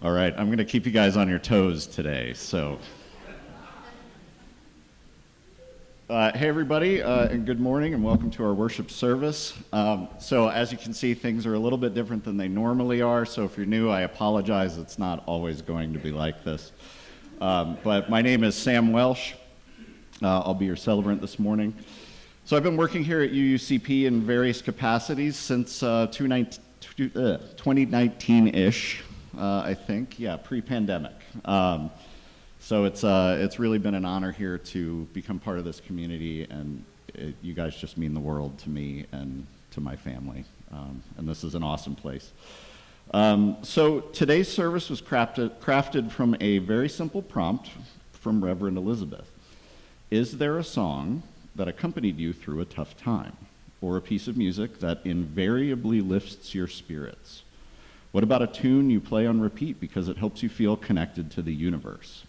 All right, I'm going to keep you guys on your toes today. So, hey everybody, and good morning, and welcome to our worship service. So as you can see, things are a little bit different than they normally are. So if you're new, I apologize. It's not always going to be like this. But my name is Sam Welsh. I'll be your celebrant this morning. So I've been working here at UUCP in various capacities since 2019-ish. I think, yeah, pre-pandemic. So it's really been an honor here to become part of this community, and you guys just mean the world to me and to my family. And this is an awesome place. So today's service was crafted from a very simple prompt from Reverend Elizabeth. Is there a song that accompanied you through a tough time, or a piece of music that invariably lifts your spirits? What about a tune you play on repeat because it helps you feel connected to the universe?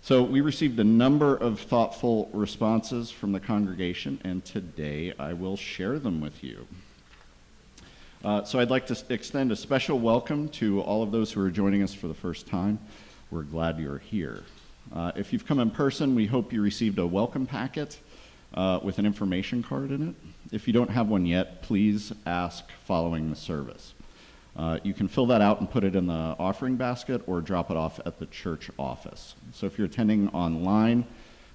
So we received a number of thoughtful responses from the congregation, and today I will share them with you. So I'd like to extend a special welcome to all of those who are joining us for the first time. We're glad you're here. If you've come in person, we hope you received a welcome packet with an information card in it. If you don't have one yet, please ask following the service. You can fill that out and put it in the offering basket or drop it off at the church office. So if you're attending online,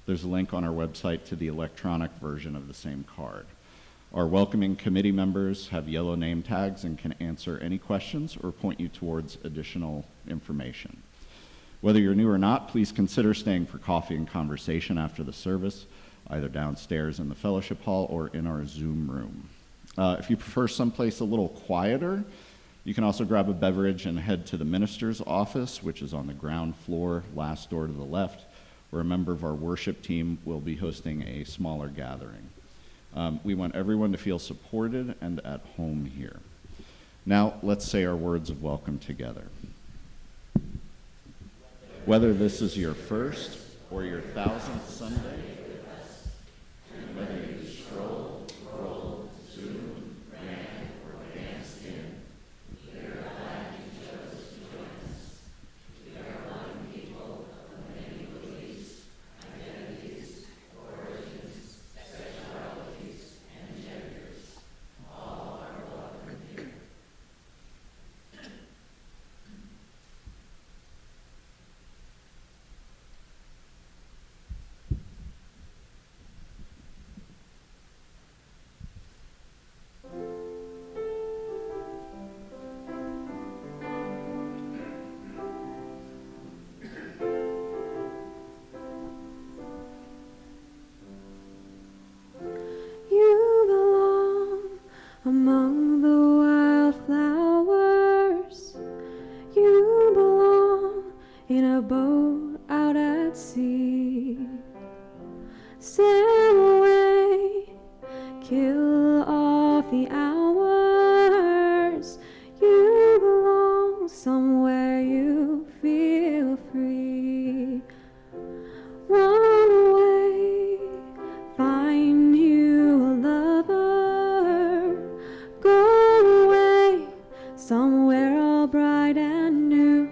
there's a link on our website to the electronic version of the same card. Our welcoming committee members have yellow name tags and can answer any questions or point you towards additional information. Whether you're new or not, please consider staying for coffee and conversation after the service, either downstairs in the fellowship hall or in our Zoom room. If you prefer someplace a little quieter, you can also grab a beverage and head to the minister's office, which is on the ground floor, last door to the left, where a member of our worship team will be hosting a smaller gathering. We want everyone to feel supported and at home here. Now, let's say our words of welcome together. Whether this is your first or your 1000th Sunday, whether you stroll, roll, zoom, ran, or danced in, we are glad you chose to join us. We are one people of many beliefs, identities, origins, sexualities, and genders. All are welcome here. Among the wildflowers, you belong in a boat out at sea. Sail away, kill off the hours. You belong somewhere you feel free. Run away, find you a lover. Go away, somewhere all bright and new.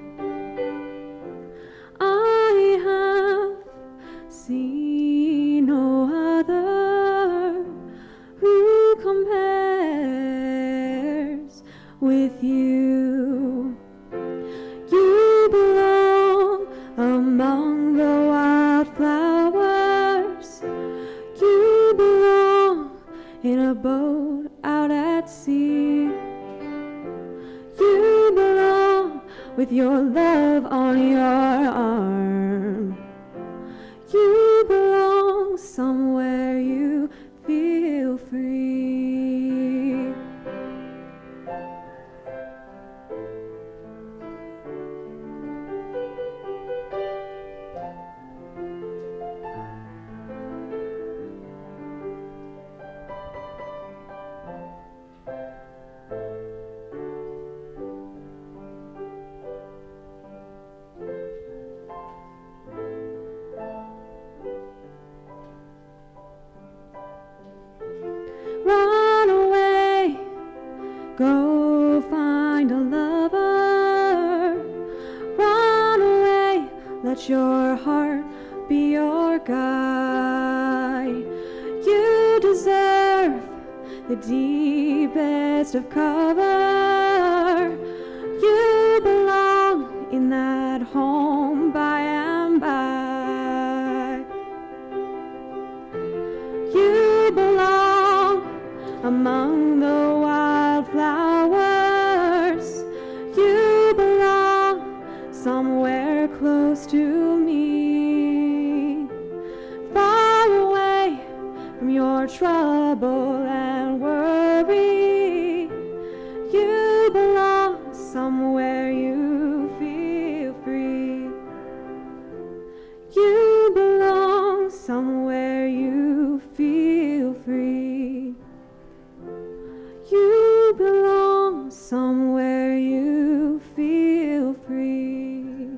I have seen no other who compares with you. You belong among the wildflowers. You belong in a boat out at sea. You belong with your love on your arm. You belong somewhere you feel free. your guy. You deserve the deepest of cover. You belong in that home by and by. You belong among the wildflowers. You belong somewhere close to me, far away from your trouble and worry. You belong somewhere you feel free. You belong somewhere you feel free. You belong somewhere you feel free.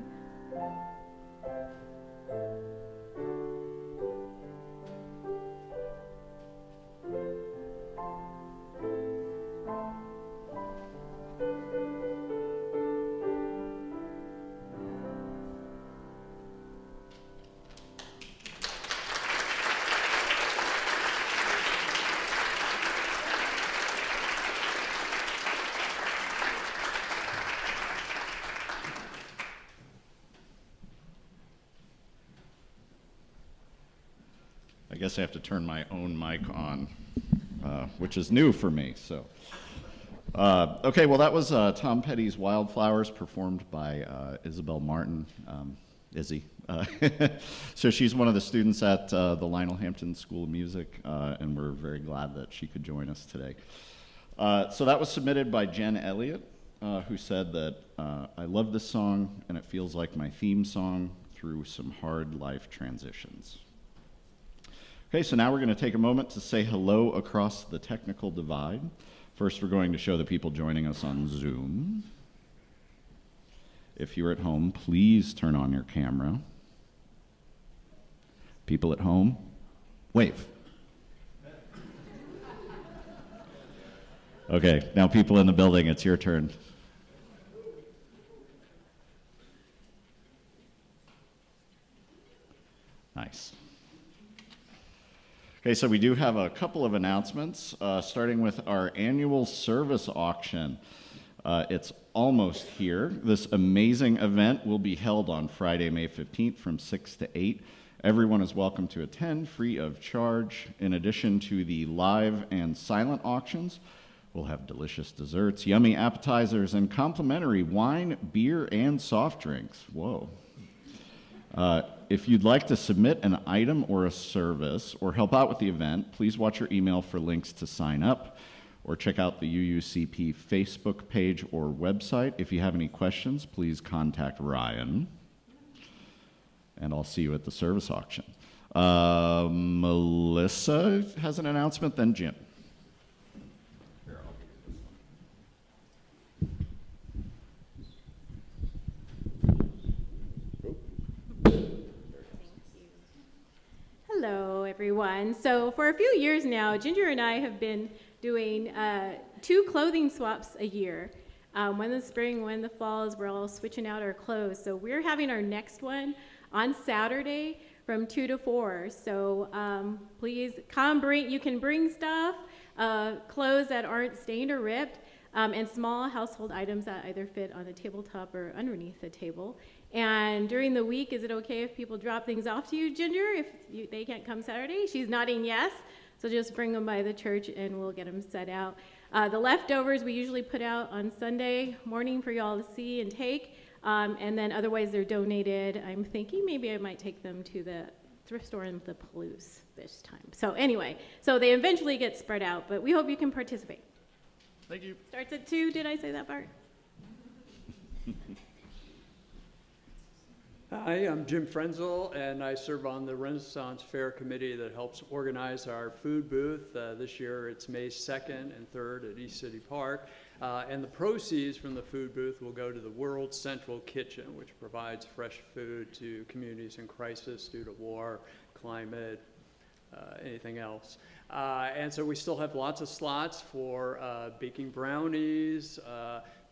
I guess I have to turn my own mic on, which is new for me. So, okay, well, that was Tom Petty's Wildflowers, performed by Isabel Martin, Izzy. So she's one of the students at the Lionel Hampton School of Music, and we're very glad that she could join us today. So that was submitted by Jen Elliott, who said that, I love this song, and it feels like my theme song through some hard life transitions. Okay, so now we're going to take a moment to say hello across the technical divide. First, we're going to show the people joining us on Zoom. If you're at home, please turn on your camera. People at home, wave. Okay, now people in the building, it's your turn. Nice. Okay, so we do have a couple of announcements, starting with our annual service auction. It's almost here. This amazing event will be held on Friday, May 15th from 6 to 8. Everyone is welcome to attend, free of charge. In addition to the live and silent auctions, we'll have delicious desserts, yummy appetizers, and complimentary wine, beer, and soft drinks. Whoa. If you'd like to submit an item or a service or help out with the event, please watch your email for links to sign up or check out the UUCP Facebook page or website. If you have any questions, please contact Ryan, and I'll see you at the service auction. Melissa has an announcement, then Jim. Hello, everyone. So for a few years now, Ginger and I have been doing 2 clothing swaps a year. One in the spring, one in the fall, as we're all switching out our clothes. So we're having our next one on Saturday from 2 to 4. So please come, you can bring stuff, clothes that aren't stained or ripped, and small household items that either fit on the tabletop or underneath the table. And during the week, is it okay if people drop things off to you, Ginger, if they can't come Saturday? She's nodding yes. So just bring them by the church and we'll get them set out. The leftovers we usually put out on Sunday morning for y'all to see and take. And then otherwise they're donated. I'm thinking maybe I might take them to the thrift store in the Palouse this time. So anyway, so they eventually get spread out, but we hope you can participate. Thank you. Starts at 2, did I say that part? Hi, I'm Jim Frenzel, and I serve on the Renaissance Fair Committee that helps organize our food booth. This year it's May 2nd and 3rd at East City Park. And the proceeds from the food booth will go to the World Central Kitchen, which provides fresh food to communities in crisis due to war, climate, anything else. And so we still have lots of slots for baking brownies,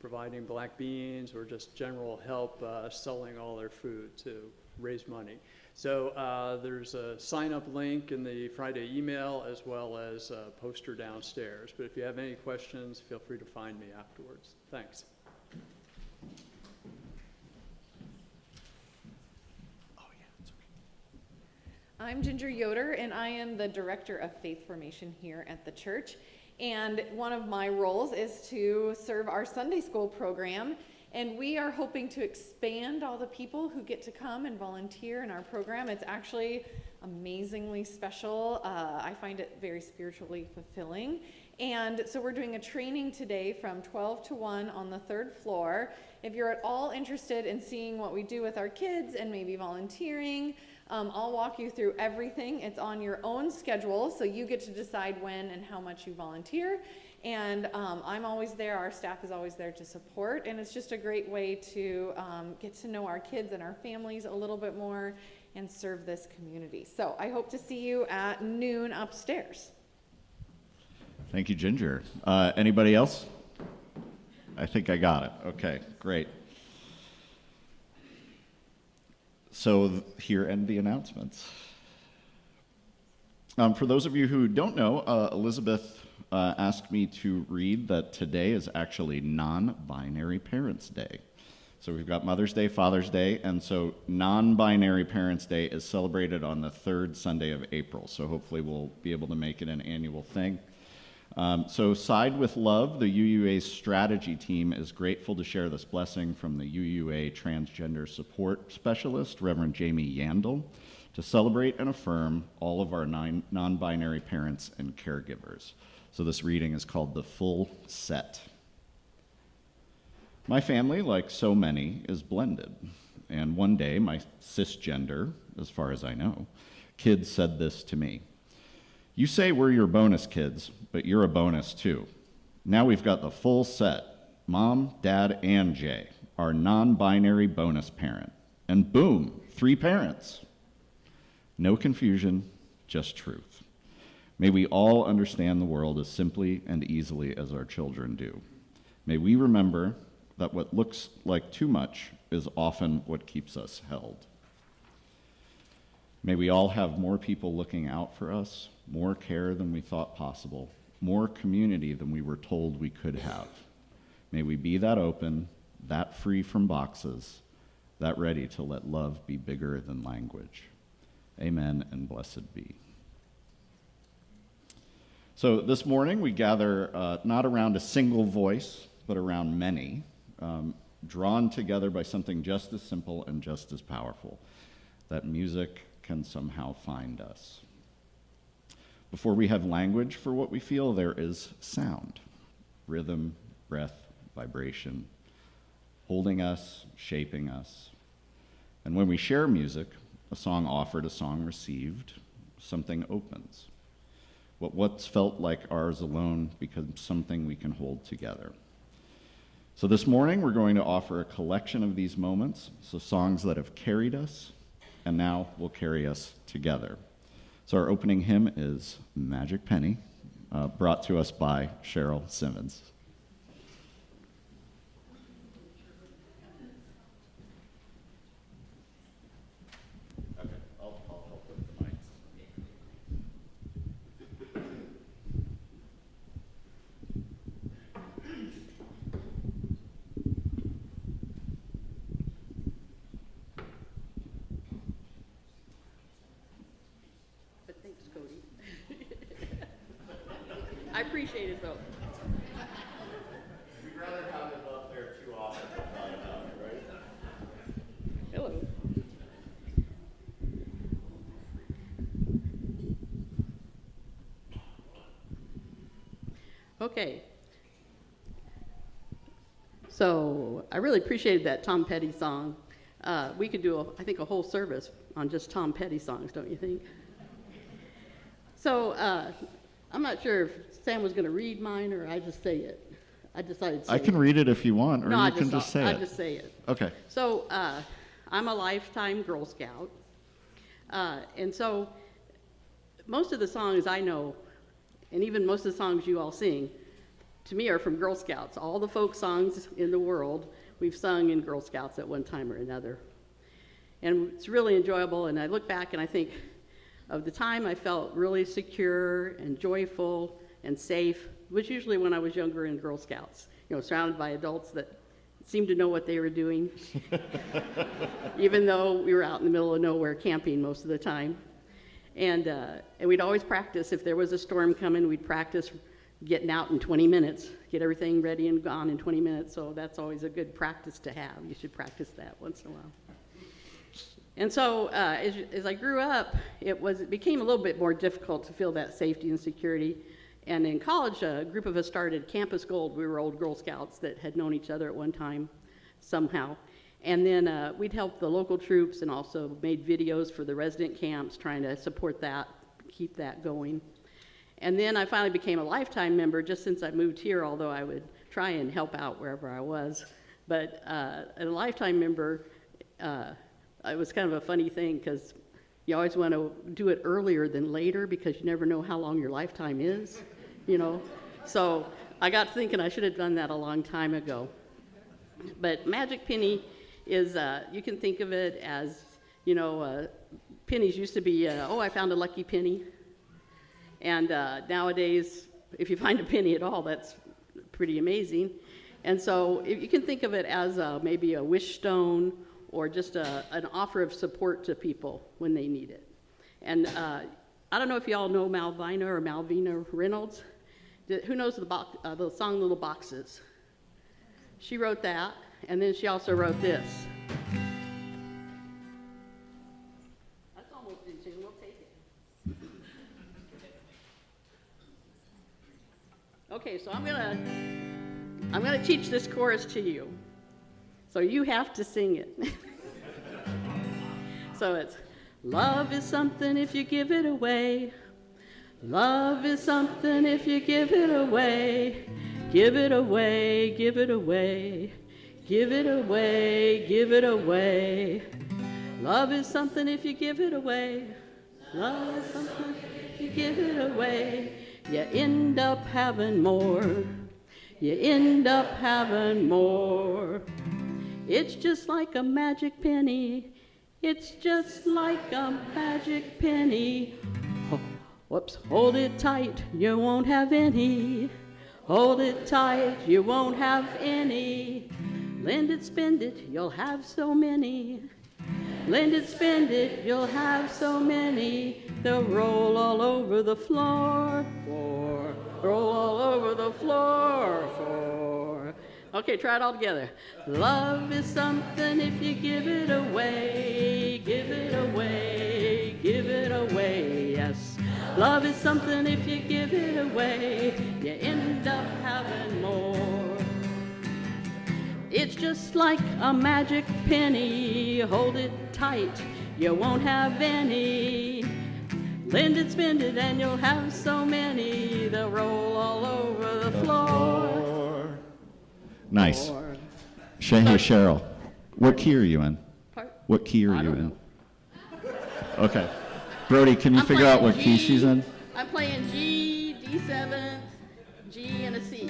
providing black beans, or just general help selling all their food to raise money. So there's a sign-up link in the Friday email as well as a poster downstairs. But if you have any questions, feel free to find me afterwards. Thanks. I'm Ginger Yoder, and I am the Director of Faith Formation here at the church. And one of my roles is to serve our Sunday school program. And we are hoping to expand all the people who get to come and volunteer in our program. It's actually amazingly special. I find it very spiritually fulfilling. And so we're doing a training today from 12 to 1 on the 3rd floor. If you're at all interested in seeing what we do with our kids and maybe volunteering, I'll walk you through everything. It's on your own schedule, so you get to decide when and how much you volunteer. And I'm always there, our staff is always there to support, and it's just a great way to get to know our kids and our families a little bit more and serve this community. So I hope to see you at noon upstairs. Thank you, Ginger. Anybody else? I think I got it. Okay, great. So here end the announcements. For those of you who don't know, Elizabeth asked me to read that today is actually non-binary Parents' Day. So we've got Mother's Day, Father's Day, and so non-binary Parents' Day is celebrated on the 3rd Sunday of April. So hopefully we'll be able to make it an annual thing. So Side with Love, the UUA strategy team, is grateful to share this blessing from the UUA Transgender Support Specialist, Reverend Jamie Yandel, to celebrate and affirm all of our non-binary parents and caregivers. So this reading is called The Full Set. My family, like so many, is blended. And one day, my cisgender, as far as I know, kid said this to me. You say we're your bonus kids, but you're a bonus too. Now we've got the full set, Mom, Dad, and Jay, our non-binary bonus parent. And boom, 3 parents. No confusion, just truth. May we all understand the world as simply and easily as our children do. May we remember that what looks like too much is often what keeps us held. May we all have more people looking out for us, more care than we thought possible, more community than we were told we could have. May we be that open, that free from boxes, that ready to let love be bigger than language. Amen and blessed be. So this morning we gather not around a single voice, but around many, drawn together by something just as simple and just as powerful, that music can somehow find us. Before we have language for what we feel, there is sound, rhythm, breath, vibration, holding us, shaping us. And when we share music, a song offered, a song received, something opens. What once felt like ours alone becomes something we can hold together. So this morning, we're going to offer a collection of these moments, so songs that have carried us, and now will carry us together. So our opening hymn is Magic Penny, brought to us by Cheryl Simmons. Okay, I'll help with the mics. But thanks, Cody. I appreciate it, though. We'd rather have it up there too often than not enough, right? Hello. Okay. So I really appreciated that Tom Petty song. We could do, I think, a whole service on just Tom Petty songs, don't you think? So I'm not sure if Sam was going to read mine or I just say it. I decided to say I can read it if you want, or No, you can just say it. I just say it. Okay. So I'm a lifetime Girl Scout. And so most of the songs I know, and even most of the songs you all sing, to me are from Girl Scouts. All the folk songs in the world we've sung in Girl Scouts at one time or another. And it's really enjoyable, and I look back and I think of the time I felt really secure and joyful and safe, was usually when I was younger in Girl Scouts, surrounded by adults that seemed to know what they were doing, even though we were out in the middle of nowhere camping most of the time. And we'd always practice. If there was a storm coming, we'd practice getting out in 20 minutes, get everything ready and gone in 20 minutes. So that's always a good practice to have. You should practice that once in a while. And so as I grew up, it became a little bit more difficult to feel that safety and security. And in college, a group of us started Campus Gold. We were old Girl Scouts that had known each other at one time somehow. And then we'd help the local troops and also made videos for the resident camps, trying to support that, keep that going. And then I finally became a lifetime member just since I moved here, although I would try and help out wherever I was. But a lifetime member, it was kind of a funny thing because you always want to do it earlier than later because you never know how long your lifetime is, So I got thinking I should have done that a long time ago. But Magic Penny is, you can think of it as, pennies used to be, I found a lucky penny. And nowadays, if you find a penny at all, that's pretty amazing. And so you can think of it as maybe a wish stone or just an offer of support to people when they need it. And I don't know if you all know Malvina or Malvina Reynolds. Who knows the song Little Boxes? She wrote that, and then she also wrote this. That's almost in tune. We'll take it. Okay, so I'm gonna teach this chorus to you. So you have to sing it. So it's, love is something if you give it away. Love is something if you give it away. Give it away, give it away. Give it away, give it away. Love is something if you give it away. Love is something if you give it away. You end up having more. You end up having more. It's just like a magic penny. It's just like a magic penny. Whoops, hold it tight, you won't have any. Hold it tight, you won't have any. Lend it, spend it, you'll have so many. Lend it, spend it, you'll have so many. They'll roll all over the floor. Roll all over the floor. Okay, try it all together. Love is something if you give it away. Give it away, give it away, yes. Love is something if you give it away. You end up having more. It's just like a magic penny. Hold it tight, you won't have any. Lend it, spend it, and you'll have so many. They'll roll all over the floor. Nice. Hey, Cheryl, what key are you in? Part? What key are I you don't in? know. Okay. Brody, can you I'm figure out playing what key she's in? I'm playing G, D7, G, and a C.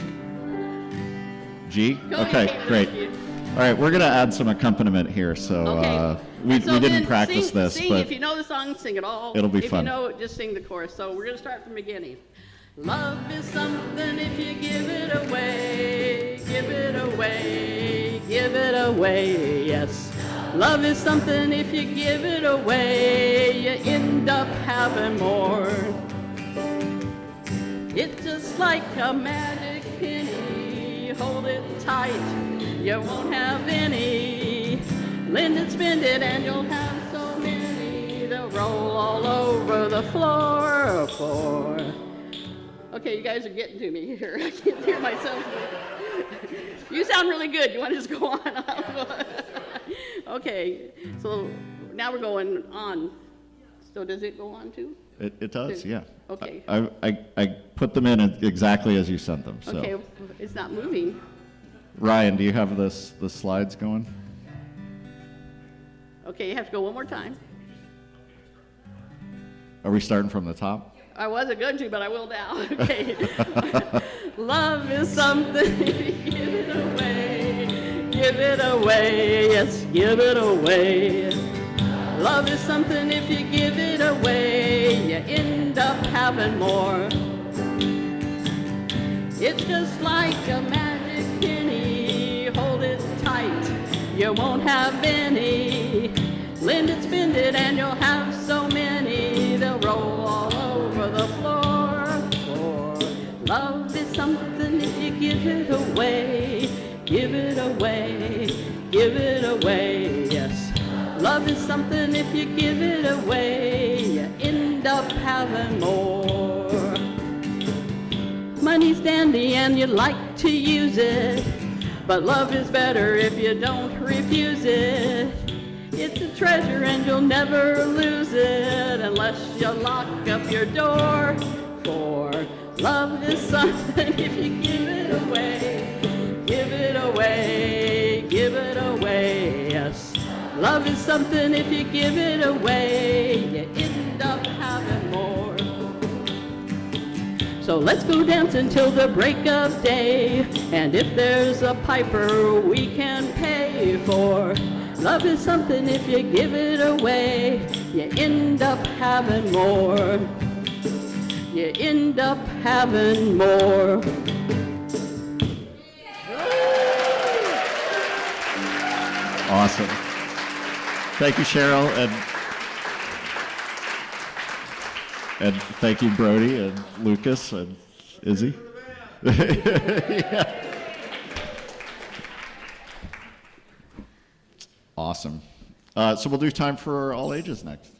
G? Cody Okay, came great. with you. All right, we're going to add some accompaniment here. So Okay. we And so didn't then practice sing, this, sing. but If you know the song, sing it all. it'll be if fun. If you know it, just sing the chorus. So we're going to start from the beginning. Love is something if you give it away. Give it away. Give it away, yes. Love is something if you give it away. You end up having more. It's just like a magic penny. Hold it tight, you won't have any. Lend it, spend it, and you'll have so many. They'll roll all over the floor. Okay, you guys are getting to me here. I can't hear myself. You sound really good. You want to just go on? Okay, so now we're going on. So does it go on too? it does, yeah. Okay. I put them in exactly as you sent them. So. Okay, it's not moving. Ryan, do you have the slides going? Okay, you have to go one more time. Are we starting from the top? I wasn't going to, but I will now. Okay. Love is something, give it away, yes, give it away. Love is something if you give it away, you end up having more. It's just like a magic penny, hold it tight, you won't have any. Lend it, spend it, and you'll have so many, they'll roll all over the floor. For love is something if you give it away, give it away, give it away, yes. Love is something if you give it away, you end up having more. Money's dandy and you like to use it, but love is better if you don't refuse it. It's a treasure and you'll never lose it unless you lock up your door. For love is something if you give it away, give it away, give it away, yes. Love is something if you give it away, you end up having more. So let's go dancing till the break of day, and if there's a piper we can pay for. Love is something if you give it away, you end up having more. You end up having more. Awesome. Thank you, Cheryl, and thank you, Brody and Lucas and Izzy. Yeah. Awesome. So we'll do time for all ages next.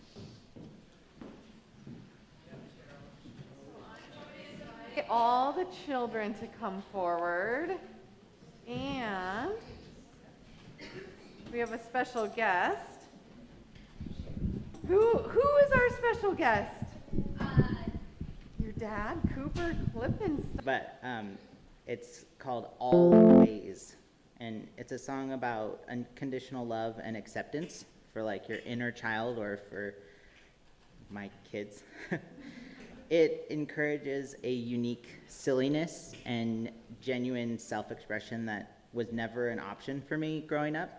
All the children to come forward, and we have a special guest. Who is our special guest? Your dad, Cooper Klippenstein. But it's called Always, and it's a song about unconditional love and acceptance for like your inner child or for my kids. It encourages a unique silliness and genuine self-expression that was never an option for me growing up.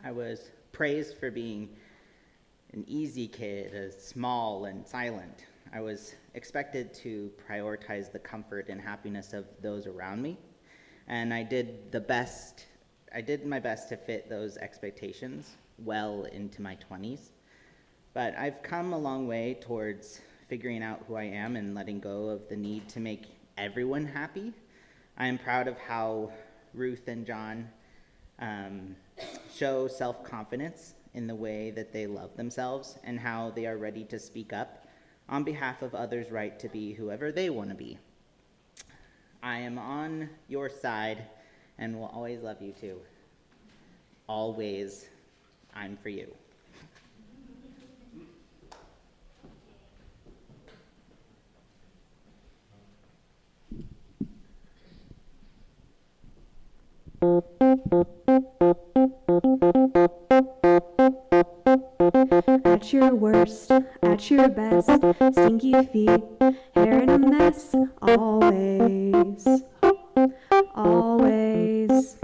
I was praised for being an easy kid, small and silent. I was expected to prioritize the comfort and happiness of those around me, and I did my best to fit those expectations well into my 20s. But I've come a long way towards figuring out who I am and letting go of the need to make everyone happy. I am proud of how Ruth and John show self-confidence in the way that they love themselves and how they are ready to speak up on behalf of others' right to be whoever they want to be. I am on your side and will always love you too. Always, I'm for you. At your worst, at your best, stinky feet, hair in a mess, always, always.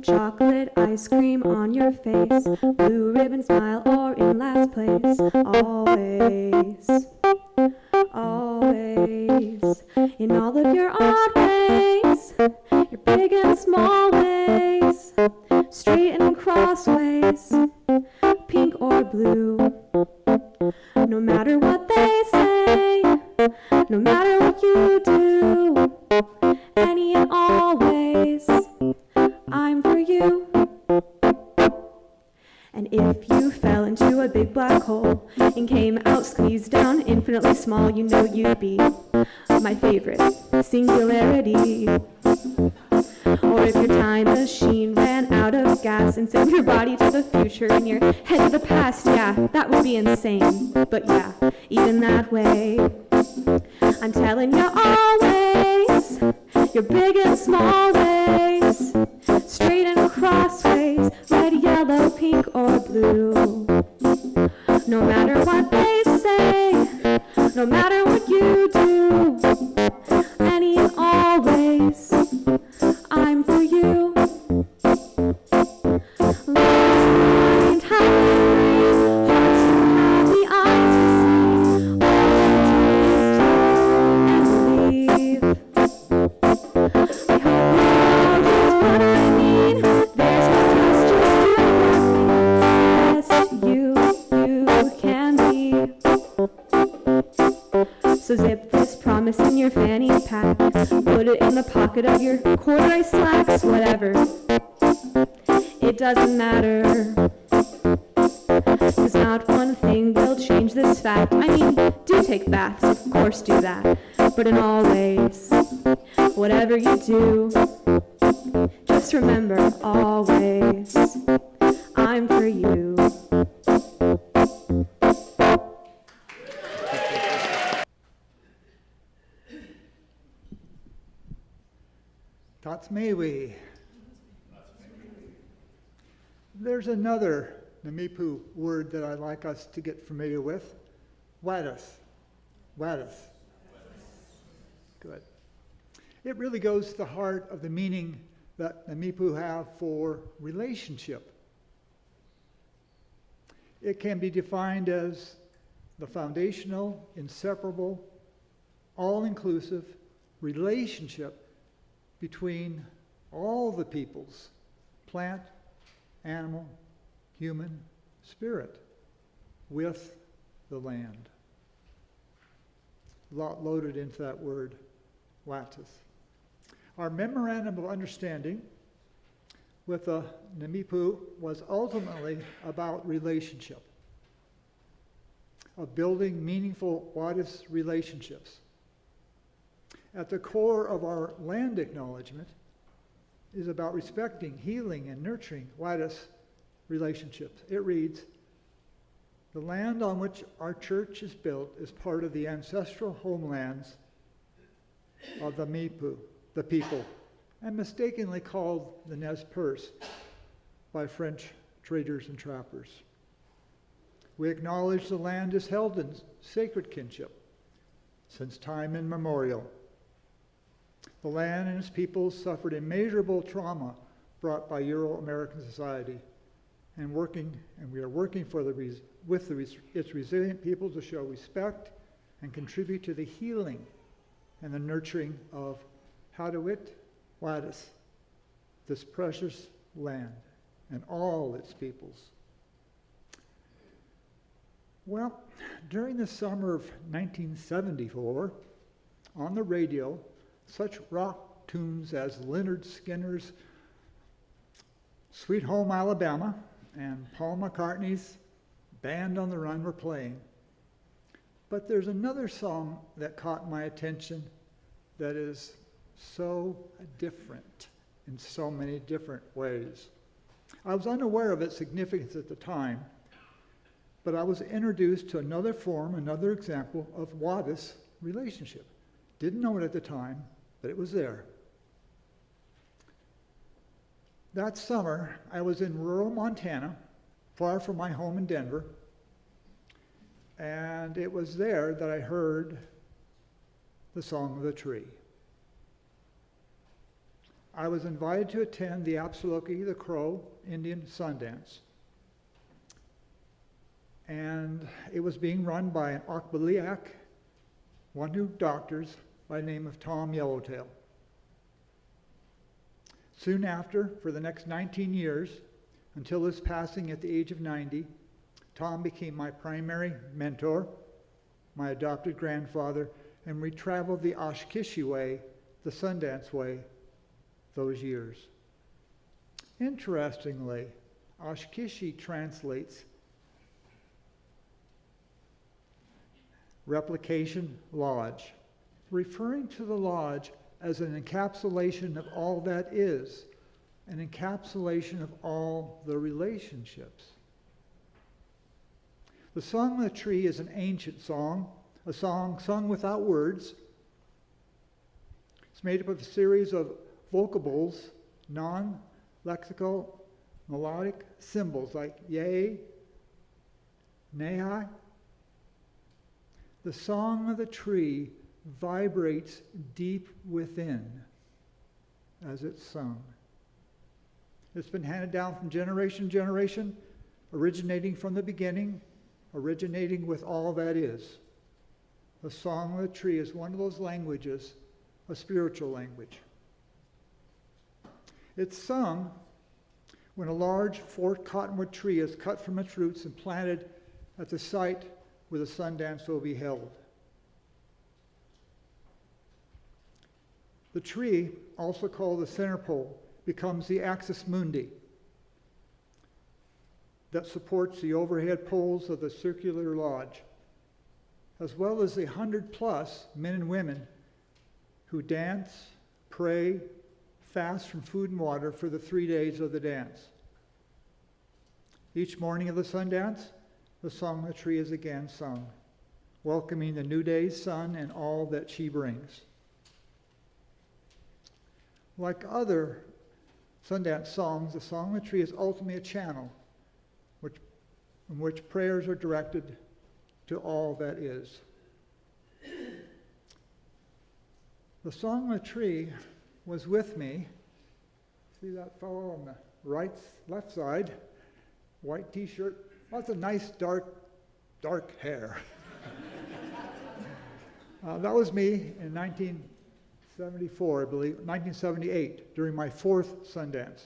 Chocolate ice cream on your face, blue ribbon smile or in last place, always, always. In all of your odd ways, your big and small ways, straight and crossways, pink or blue. No matter what they say, no matter what you do, any and always, I'm for you. And if you fell into a big black hole and came out squeezed down infinitely small, you know you'd be my favorite singularity. Or if your time machine ran out of gas and sent your body to the future and your head to the past, yeah, that would be insane. But yeah, even that way, I'm telling you always, your big and small ways, straight and crossways, red, yellow, pink, or blue. No matter what they say, no matter what you do, any and always, I'm for you. Love is blind, how So zip this promise in your fanny pack, put it in the pocket of your corduroy slacks, whatever. It doesn't matter. 'Cause not one thing will change this fact. I mean, do take baths, of course do that. But in all ways, whatever you do, just remember always, I'm for you. Tots may we. There's another Namipu word that I'd like us to get familiar with. Wadis. Wadis. Good. It really goes to the heart of the meaning that Namipu have for relationship. It can be defined as the foundational, inseparable, all-inclusive relationship between all the peoples, plant, animal, human, spirit, with the land. A lot loaded into that word, Watis. Our memorandum of understanding with the Namipu was ultimately about relationship, of building meaningful Watis relationships. At the core of our land acknowledgement is about respecting, healing, and nurturing Watis relationships. It reads, "The land on which our church is built is part of the ancestral homelands of the Mipu, the people, and mistakenly called the Nez Perce by French traders and trappers. We acknowledge the land is held in sacred kinship since time immemorial. The land and its people suffered immeasurable trauma brought by Euro-American society, and we are working with its resilient people to show respect and contribute to the healing and the nurturing of Hadawit Wadis, this precious land, and all its peoples." Well, during the summer of 1974, on the radio, such rock tunes as Lynyrd Skynyrd's Sweet Home Alabama and Paul McCartney's Band on the Run were playing. But there's another song that caught my attention that is so different in so many different ways. I was unaware of its significance at the time, but I was introduced to another form, another example of Wadis relationship. Didn't know it at the time, but it was there. That summer, I was in rural Montana, far from my home in Denver, and it was there that I heard the Song of the Tree. I was invited to attend the Apsaloki, the Crow Indian Sundance, and it was being run by an Okbaliak, one who doctors, by the name of Tom Yellowtail. Soon after, for the next 19 years, until his passing at the age of 90, Tom became my primary mentor, my adopted grandfather, and we traveled the Oshkishi way, the Sundance way, those years. Interestingly, Oshkishi translates replication lodge, referring to the lodge as an encapsulation of all that is, an encapsulation of all the relationships. The Song of the Tree is an ancient song, a song sung without words. It's made up of a series of vocables, non-lexical melodic symbols like yea, nehi. The Song of the Tree vibrates deep within as it's sung. It's been handed down from generation to generation, originating from the beginning, originating with all that is. The Song of the Tree is one of those languages, a spiritual language. It's sung when a large forked cottonwood tree is cut from its roots and planted at the site where the Sundance will be held. The tree, also called the center pole, becomes the axis mundi that supports the overhead poles of the circular lodge, as well as the 100+ men and women who dance, pray, fast from food and water for the 3 days of the dance. Each morning of the Sundance, the song of the tree is again sung, welcoming the new day's sun and all that she brings. Like other Sundance songs, the song of the tree is ultimately a channel in which prayers are directed to all that is. The song of the tree was with me. See that fellow on the left side, white t-shirt, lots of nice dark hair. That was me in 1974, I believe, 1978, during my 4th Sundance.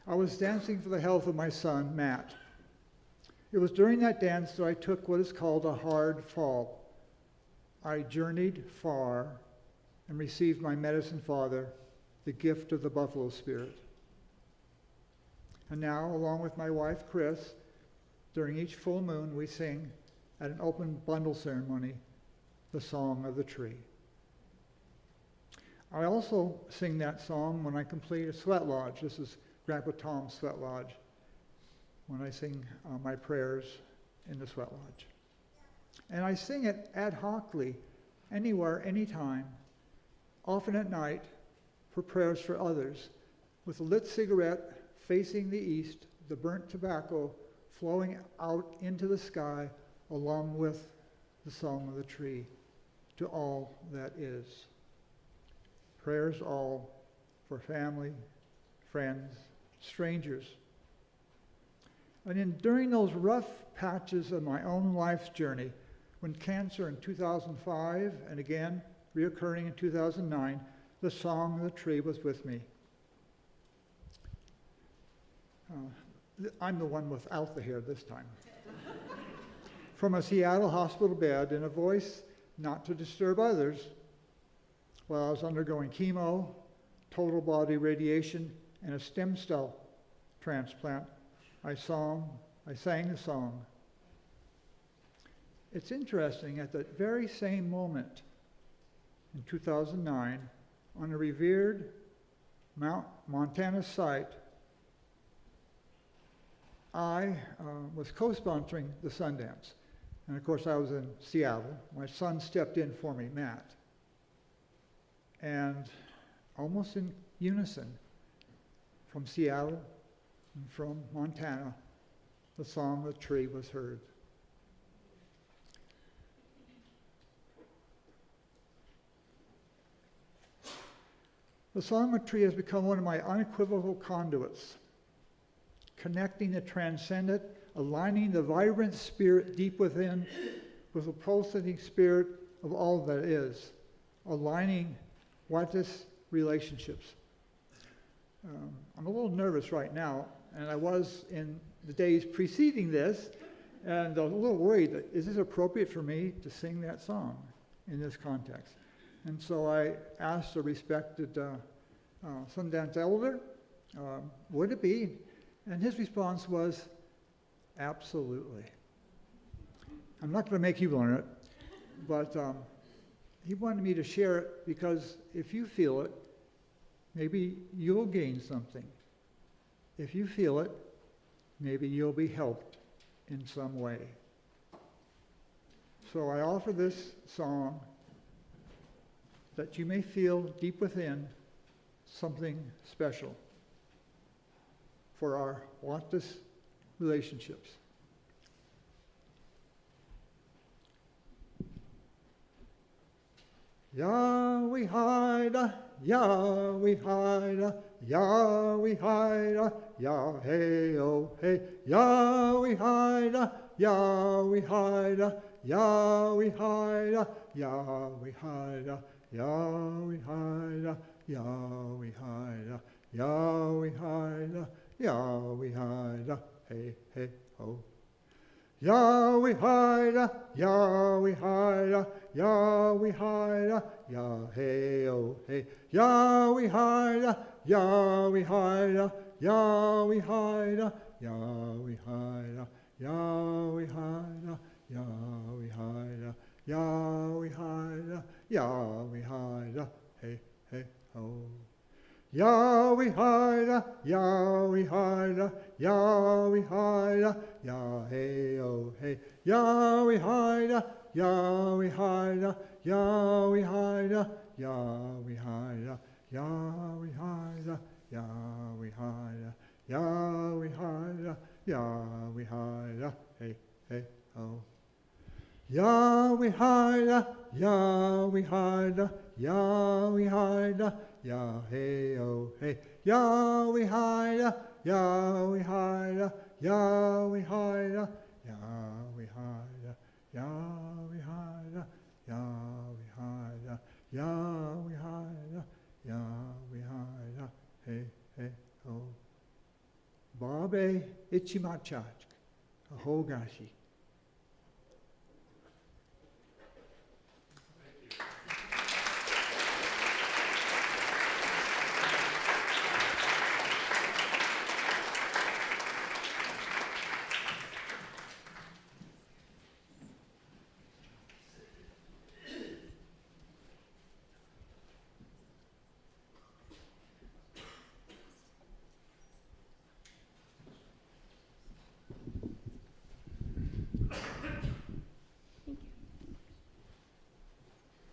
I was dancing for the health of my son, Matt. It was during that dance that I took what is called a hard fall. I journeyed far and received my medicine father, the gift of the buffalo spirit. And now, along with my wife, Chris, during each full moon, we sing at an open bundle ceremony the song of the tree. I also sing that song when I complete a sweat lodge. This is Grandpa Tom's sweat lodge, when I sing my prayers in the sweat lodge. And I sing it ad hocly, anywhere, anytime, often at night, for prayers for others, with a lit cigarette facing the east, the burnt tobacco flowing out into the sky, along with the song of the tree, to all that is. Prayers all for family, friends, strangers. And during those rough patches of my own life's journey, when cancer in 2005 and again reoccurring in 2009, the song of the tree was with me. I'm the one without the hair this time. From a Seattle hospital bed, in a voice not to disturb others, while I was undergoing chemo, total body radiation, and a stem cell transplant, I sang the song. It's interesting, at that very same moment in 2009, on a revered Montana site, I was co-sponsoring the Sundance. And of course, I was in Seattle. My son stepped in for me, Matt. And almost in unison, from Seattle and from Montana, the song of the tree was heard. The song of the tree has become one of my unequivocal conduits, connecting the transcendent, aligning the vibrant spirit deep within with the pulsating spirit of all that is, aligning Wattis relationships. I'm a little nervous right now, and I was in the days preceding this, and I was a little worried that, is this appropriate for me to sing that song in this context? And so I asked a respected Sundance elder, would it be? And his response was, absolutely. I'm not going to make you learn it, but he wanted me to share it because if you feel it, maybe you'll gain something. If you feel it, maybe you'll be helped in some way. So I offer this song that you may feel deep within something special for our Wattis relationships. Yahweh hida, Yahweh hida, Yahweh hida, Yah hey oh hey, Yahweh hida, Yahweh hida, Yahweh hida, Yahweh hida, Yahweh hida, Yahweh hida, Yahweh hida, Yahweh hida, hey hey ho. Yahweh hida, Yahweh hida, Yahweh hide, Yah hey oh hey, Yahweh hide, Yahweh hide, Yahweh hide, Yahweh hide, Yahweh hide, Yahweh hide, Yahweh hide, Yahweh hide, hey hey oh. Yahweh hide, Yahweh hide, Yahweh hide, Yah hey oh hey, Yahweh hide, Yahweh hide, Yahweh hide, Yahweh hide, Yahweh hide, Yahweh hide, Yahweh hide, Yahweh hide, hey hey oh. Yahweh hide, Yahweh hide, Yahweh hide, Yah hey oh hey, Yahweh hide, Yahweh hide, Yahweh hide, Yahweh hide, Yahweh hide, Yahweh hide, Yahweh hide, Yahweh hide, hey hey oh. Babe ichimachach, ahogashi.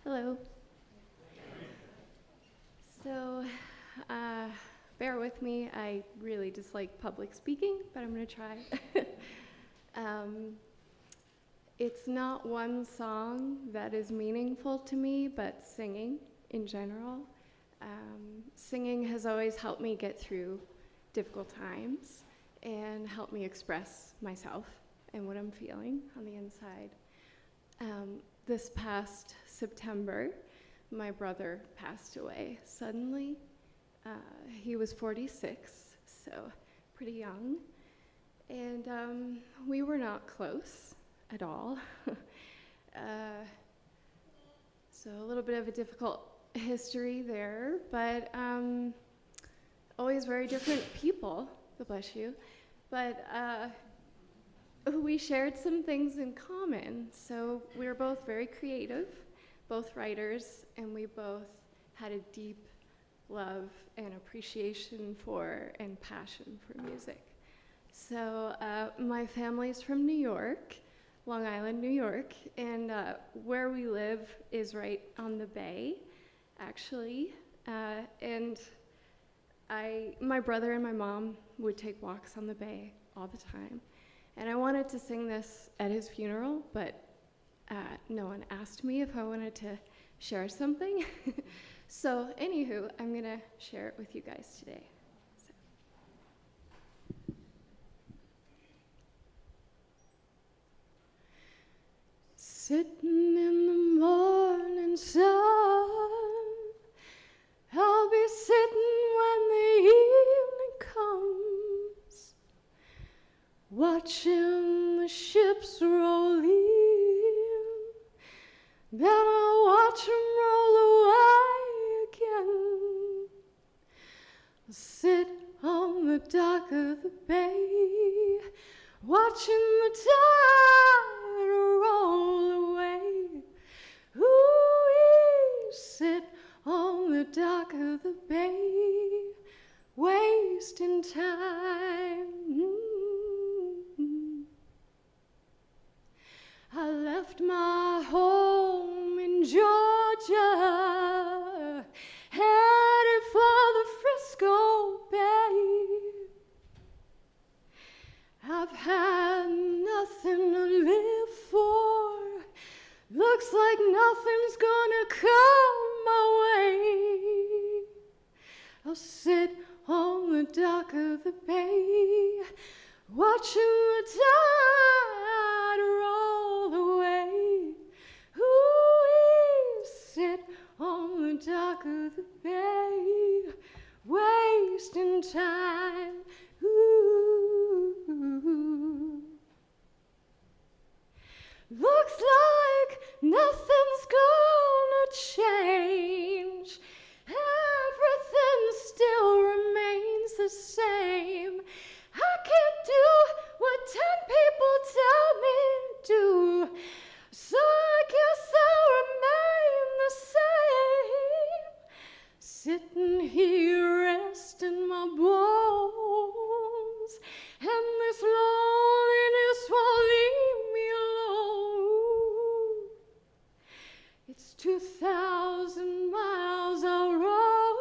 Hello. So, bear with me. I really dislike public speaking, but I'm going to try. It's not one song that is meaningful to me, but singing in general. Singing has always helped me get through difficult times and help me express myself and what I'm feeling on the inside. This past September, my brother passed away suddenly. He was 46, so pretty young. And we were not close at all. So a little bit of a difficult history there, but always very different people, God bless you. But we shared some things in common. So we were both very creative, both writers, and we both had a deep love and appreciation for and passion for music. So my family's from New York, Long Island, New York, and where we live is right on the bay, actually. And my brother and my mom would take walks on the bay all the time. And I wanted to sing this at his funeral, but no one asked me if I wanted to share something. So anywho, I'm gonna share it with you guys today. So. Sitting in the morning sun, I'll be sitting when the evening comes, watching the ships roll in, then I'll watch them roll away again. I'll sit on the dock of the bay, watching the tide roll away. Ooh, sit on the dock of the bay, wasting time. I left my home in Georgia, headed for the Frisco Bay. I've had nothing to live for, looks like nothing's gonna come my way. I'll sit on the dock of the bay, watching the tide roll away. Ooh, sit on the dock of the bay, wasting time. Ooh. Looks like nothing's 2,000 miles I'll roam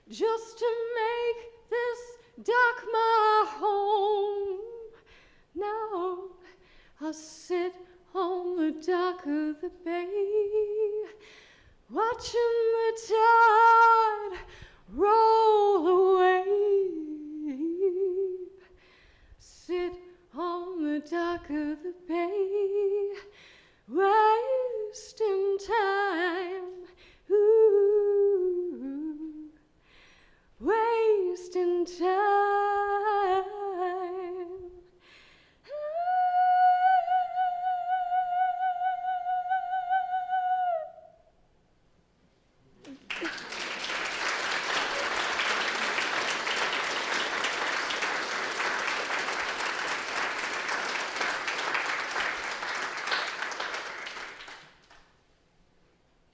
just to make this dock my home. Now I'll sit on the dock of the bay, watching the tide roll away. Sit on the dock of the bay, wasting time, ooh, wasting time.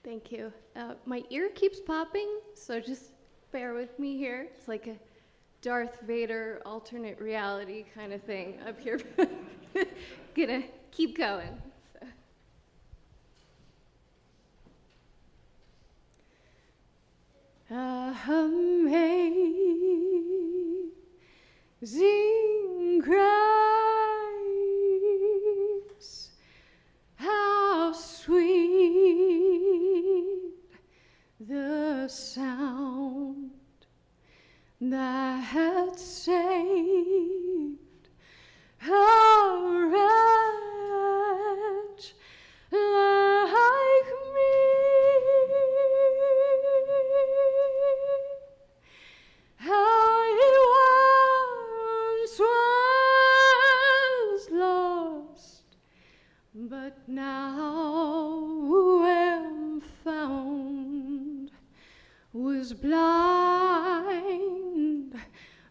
Thank you. My ear keeps popping, so just bear with me here. It's like a Darth Vader alternate reality kind of thing up here. Gonna keep going. So. Amazing grace, how sweet the sound that saved a wretch like me. I once was lost, but now am found, was blind,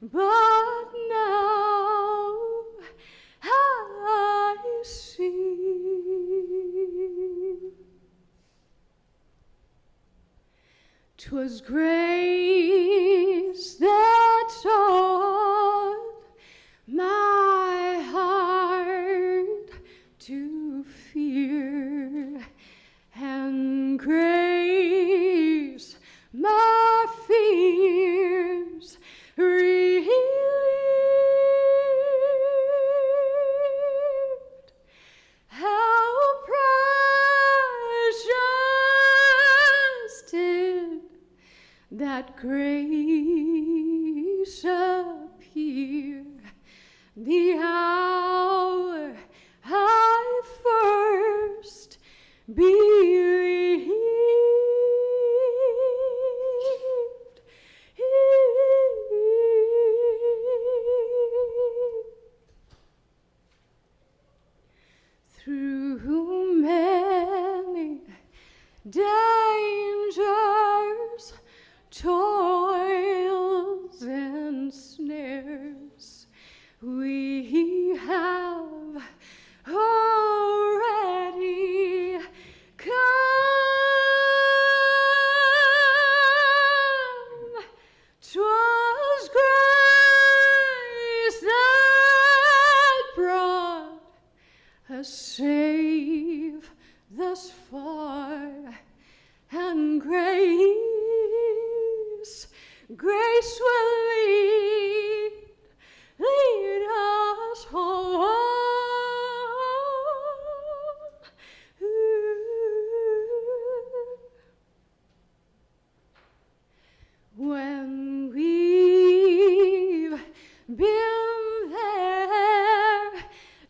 but now I see. 'Twas grace that taught my heart to fear, and grace my fears relieved. How precious did that grace appear, the hour I first believed. Through many dangers, toils and snares, we have already come. 'Twas grace that brought us safe thus far, and grace will lead us home. When we've been there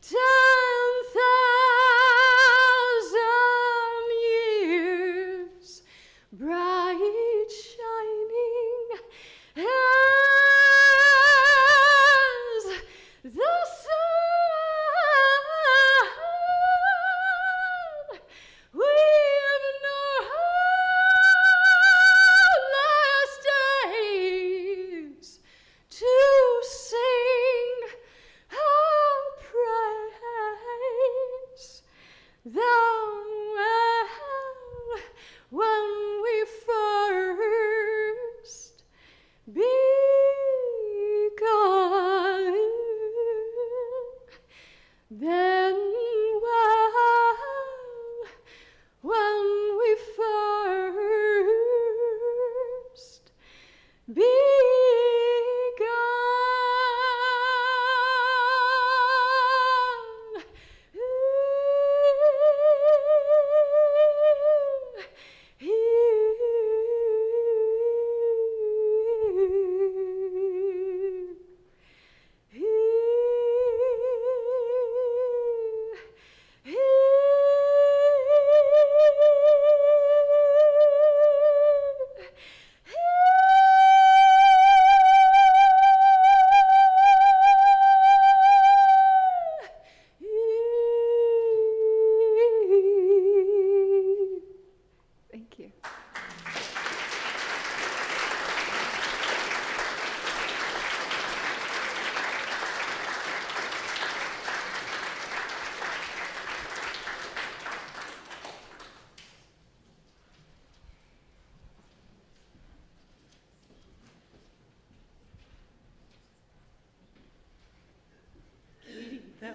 10,000 years, bright shining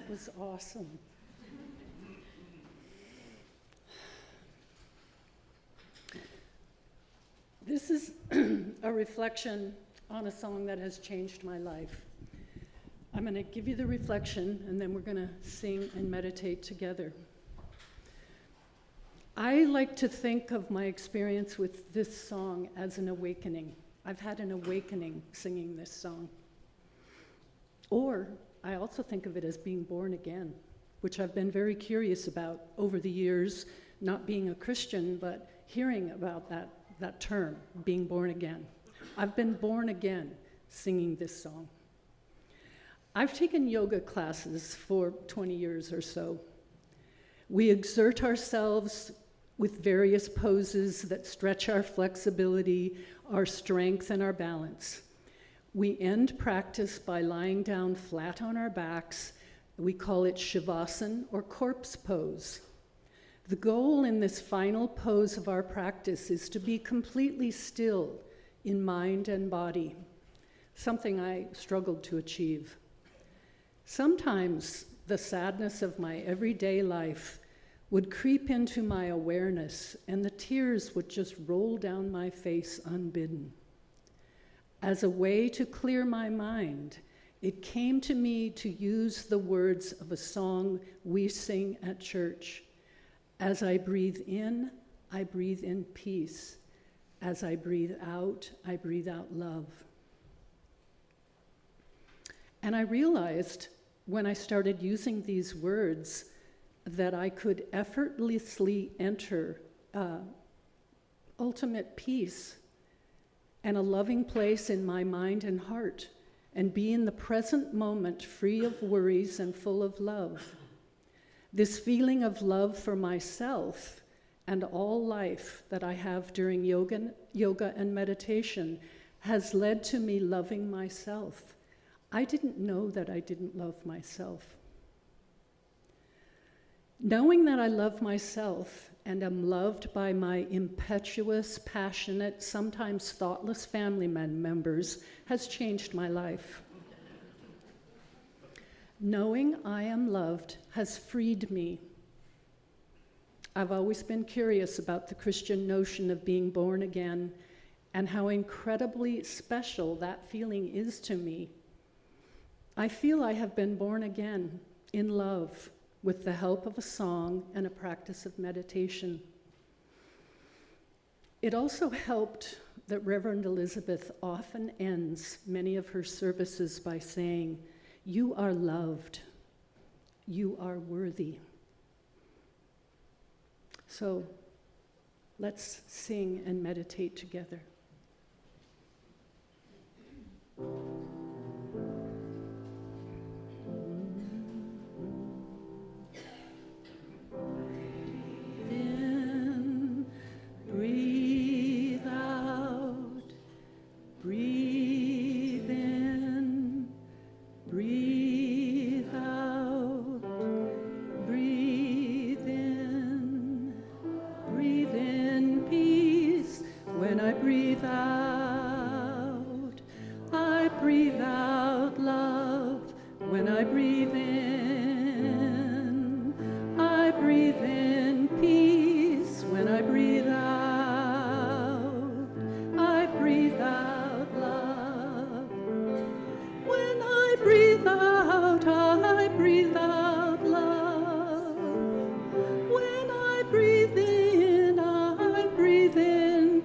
That was awesome. This is a reflection on a song that has changed my life. I'm going to give you the reflection, and then we're going to sing and meditate together. I like to think of my experience with this song as an awakening. I've had an awakening singing this song. Or I also think of it as being born again, which I've been very curious about over the years, not being a Christian, but hearing about that term, being born again. I've been born again singing this song. I've taken yoga classes for 20 years or so. We exert ourselves with various poses that stretch our flexibility, our strength, and our balance. We end practice by lying down flat on our backs. We call it Shavasana or corpse pose. The goal in this final pose of our practice is to be completely still in mind and body, something I struggled to achieve. Sometimes the sadness of my everyday life would creep into my awareness, and the tears would just roll down my face unbidden. As a way to clear my mind, it came to me to use the words of a song we sing at church. As I breathe in peace. As I breathe out love. And I realized when I started using these words that I could effortlessly enter ultimate peace and a loving place in my mind and heart, and be in the present moment free of worries and full of love. This feeling of love for myself and all life that I have during yoga and meditation has led to me loving myself. I didn't know that I didn't love myself. Knowing that I love myself and am loved by my impetuous, passionate, sometimes thoughtless family members has changed my life. Knowing I am loved has freed me. I've always been curious about the Christian notion of being born again and how incredibly special that feeling is to me. I feel I have been born again in love with the help of a song and a practice of meditation. It also helped that Reverend Elizabeth often ends many of her services by saying, "You are loved, you are worthy." So let's sing and meditate together. Breathe out, breathe in, breathe out, breathe in peace. When I breathe out love. When I breathe in peace. When I breathe out love. When I breathe out love. When I breathe in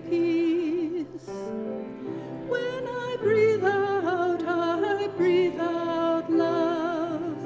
peace. When I breathe out love.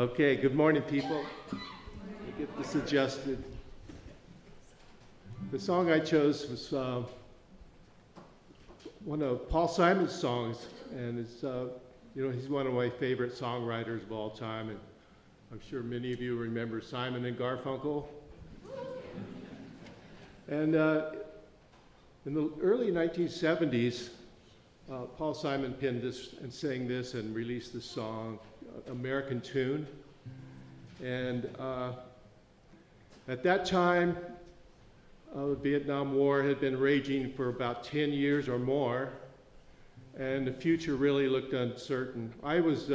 Okay, good morning, people. Let me get this adjusted. The song I chose was one of Paul Simon's songs, and it's, he's one of my favorite songwriters of all time, and I'm sure many of you remember Simon and Garfunkel. And in the early 1970s, Paul Simon penned this and sang this and released this song, American Tune. And at that time, the Vietnam War had been raging for about 10 years or more, and the future really looked uncertain. I was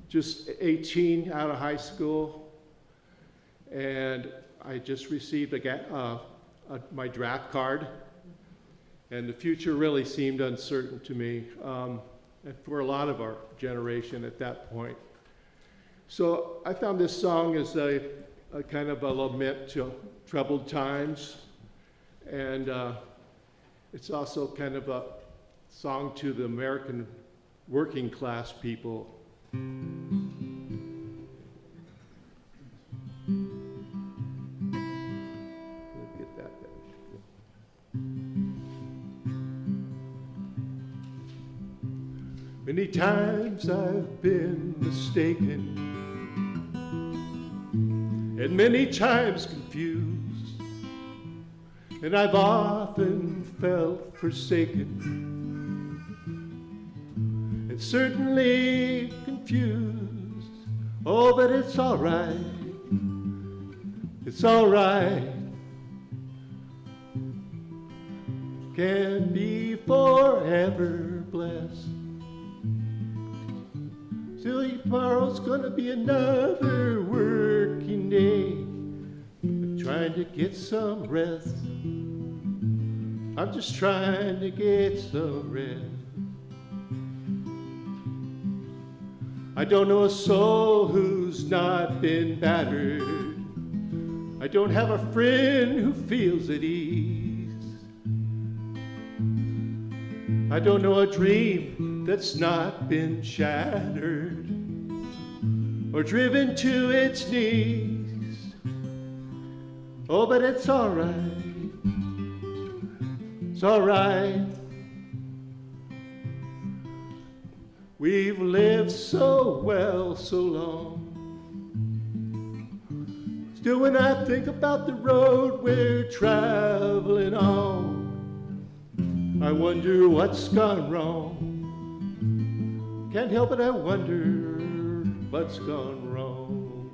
just 18 out of high school, and I just received my draft card, and the future really seemed uncertain to me, and for a lot of our generation at that point. So I found this song as a kind of a lament to troubled times, and it's also kind of a song to the American working class people. Let's get that there. Many times I've been mistaken, and many times confused, and I've often felt forsaken, and certainly confused. Oh, but it's all right. It's all right. Can't be forever blessed. Still, tomorrow's gonna be another working day. I'm trying to get some rest. I'm just trying to get some rest. I don't know a soul who's not been battered. I don't have a friend who feels at ease. I don't know a dream that's not been shattered or driven to its knees. Oh, but it's all right. It's all right. We've lived so well so long. Still, when I think about the road we're traveling on, I wonder what's gone wrong. Can't help it, I wonder what's gone wrong.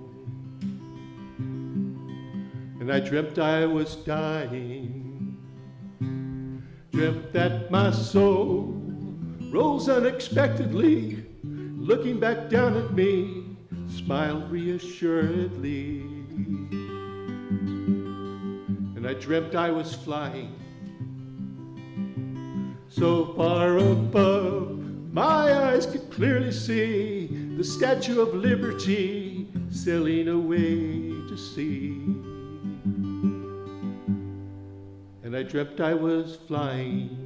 And I dreamt I was dying, dreamt that my soul rose unexpectedly, looking back down at me, smiled reassuredly. And I dreamt I was flying so far above, my eyes could clearly see the Statue of Liberty sailing away to sea. And I dreamt I was flying.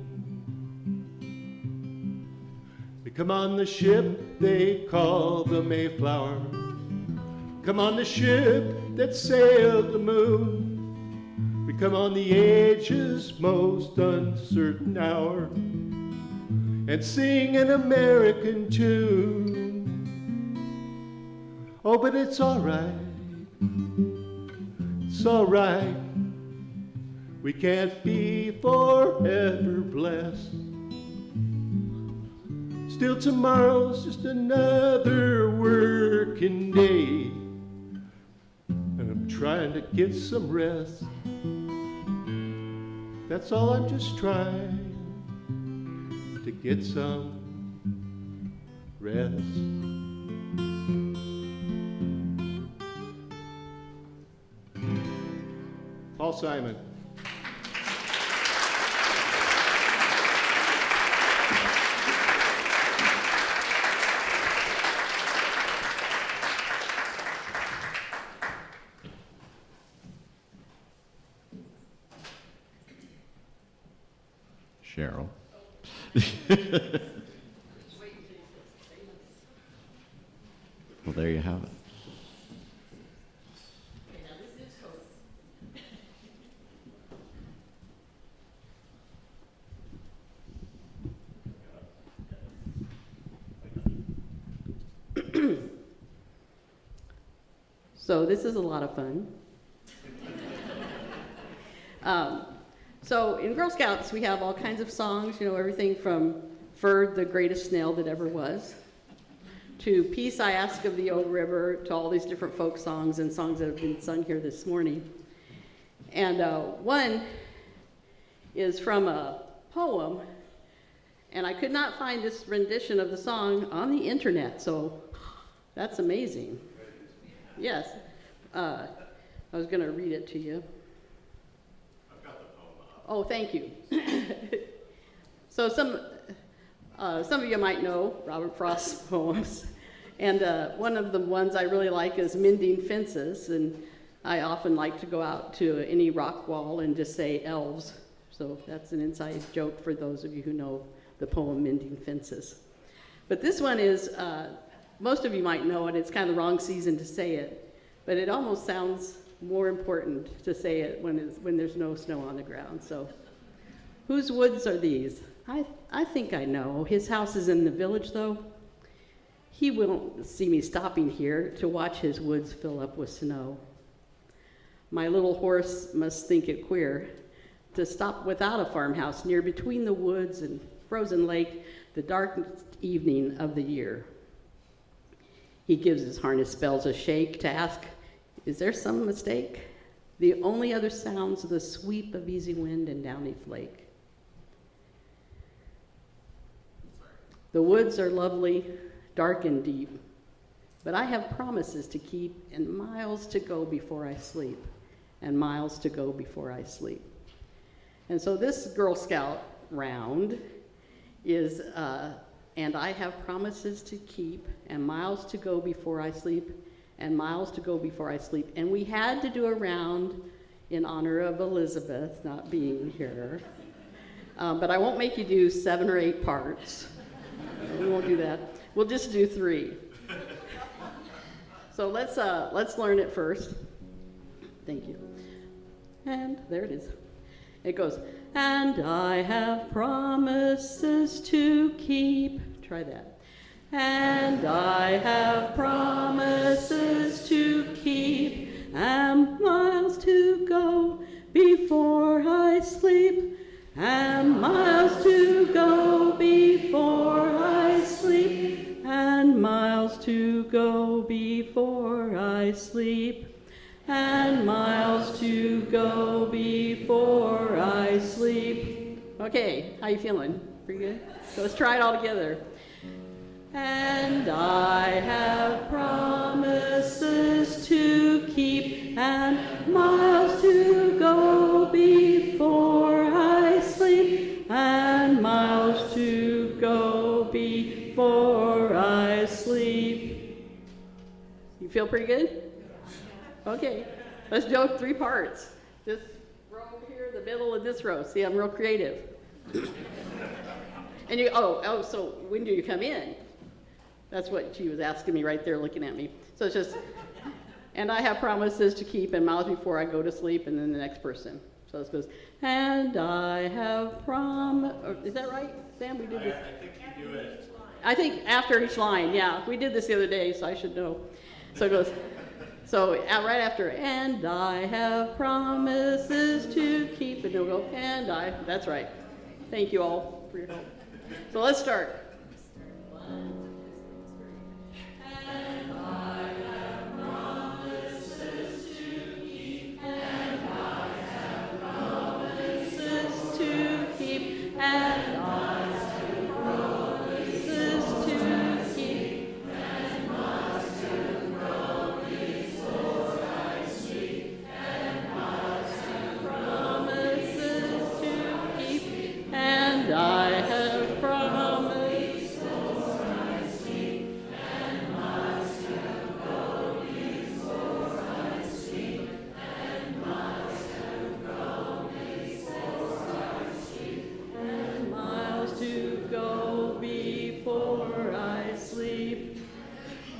We come on the ship they call the Mayflower. Come on the ship that sailed the moon. We come on the age's most uncertain hour and sing an American tune. Oh, but it's all right. It's all right. We can't be forever blessed. Still, tomorrow's just another working day, and I'm trying to get some rest. That's all, I'm just trying to get some rest. Paul Simon. Cheryl. Well, there you have it. So this is a lot of fun. So in Girl Scouts, we have all kinds of songs, you know, everything from Ferd, the greatest snail that ever was, to Peace I Ask of the Old River, to all these different folk songs and songs that have been sung here this morning. And one is from a poem, and I could not find this rendition of the song on the internet, so that's amazing. Yes. I was going to read it to you. I've got the poem up. Oh, thank you. So some of you might know Robert Frost's poems, and one of the ones I really like is Mending Fences, and I often like to go out to any rock wall and just say elves. So that's an inside joke for those of you who know the poem Mending Fences. But this one is, most of you might know it, it's kind of the wrong season to say it, but it almost sounds more important to say it when there's no snow on the ground. So, whose woods are these? I think I know. His house is in the village, though. He won't see me stopping here to watch his woods fill up with snow. My little horse must think it queer to stop without a farmhouse near between the woods and frozen lake, the darkest evening of the year. He gives his harness bells a shake to ask, is there some mistake? The only other sounds the sweep of easy wind and downy flake. The woods are lovely, dark and deep, but I have promises to keep and miles to go before I sleep, and miles to go before I sleep. And so this Girl Scout round is, and I have promises to keep, and miles to go before I sleep, and miles to go before I sleep. And we had to do a round in honor of Elizabeth not being here. But I won't make you do 7 or 8 parts. We won't do that. We'll just do 3. So let's learn it first. Thank you. And there it is. It goes, and I have promises to keep. Try that. And I have promises to keep, and miles to go before I sleep, and miles to go before I sleep, and miles to go before I sleep, and miles to go before I sleep. Okay, how you feeling? Pretty good? So let's try it all together. And I have promises to keep, and miles to go before I sleep, and miles to go before I sleep. You feel pretty good? Okay, let's do 3 parts. This row here, the middle, and this row. See, I'm real creative. And you, so when do you come in? That's what she was asking me right there, looking at me. So it's just, and I have promises to keep, and miles before I go to sleep, and then the next person. So this goes, and I have is that right, Sam? We did this. I think you do it. I think after each line, yeah. We did this the other day, so I should know. So it goes, so right after, and I have promises to keep, and it'll go, and that's right. Thank you all for your help. So let's start.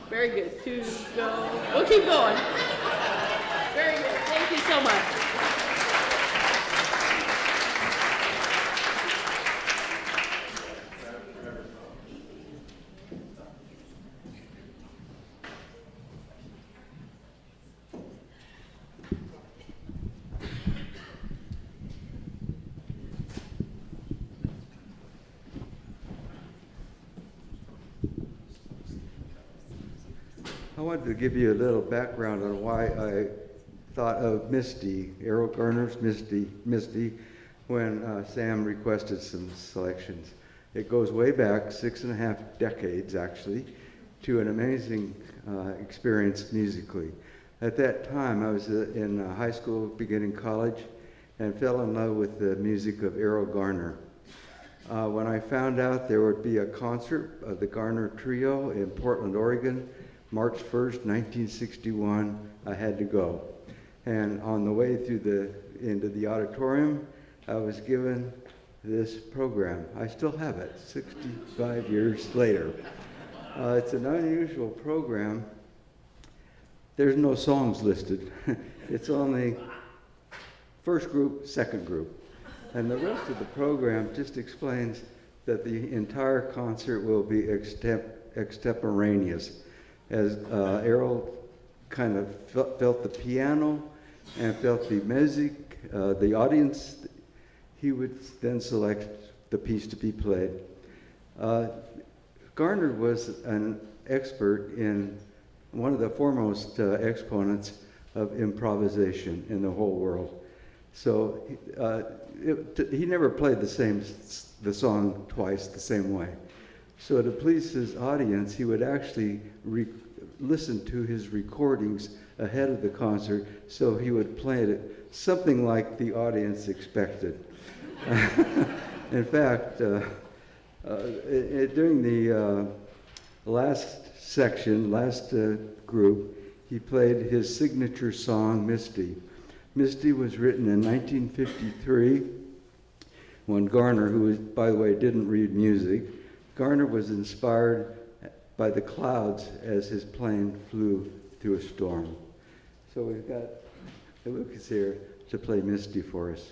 Very good. 2, go. We'll keep going. Very good. Thank you so much. wanted to give you a little background on why I thought of Misty, Errol Garner's Misty, when Sam requested some selections. It goes way back, 6.5 decades actually, to an amazing experience musically. At that time, I was in high school, beginning college, and fell in love with the music of Errol Garner. When I found out there would be a concert of the Garner Trio in Portland, Oregon, March 1st, 1961, I had to go. And on the way into the auditorium, I was given this program. I still have it, 65 years later. It's an unusual program. There's no songs listed. It's only first group, second group. And the rest of the program just explains that the entire concert will be extemporaneous, as Errol kind of felt the piano and felt the music, the audience. He would then select the piece to be played. Garner was an expert in one of the foremost exponents of improvisation in the whole world. So he never played the song twice the same way. So to please his audience, he would actually listen to his recordings ahead of the concert, so he would play it something like the audience expected. In fact, during the last group, he played his signature song, Misty. Misty was written in 1953 when Garner, who, by the way, didn't read music, Garner was inspired by the clouds as his plane flew through a storm. So we've got Lucas here to play Misty for us.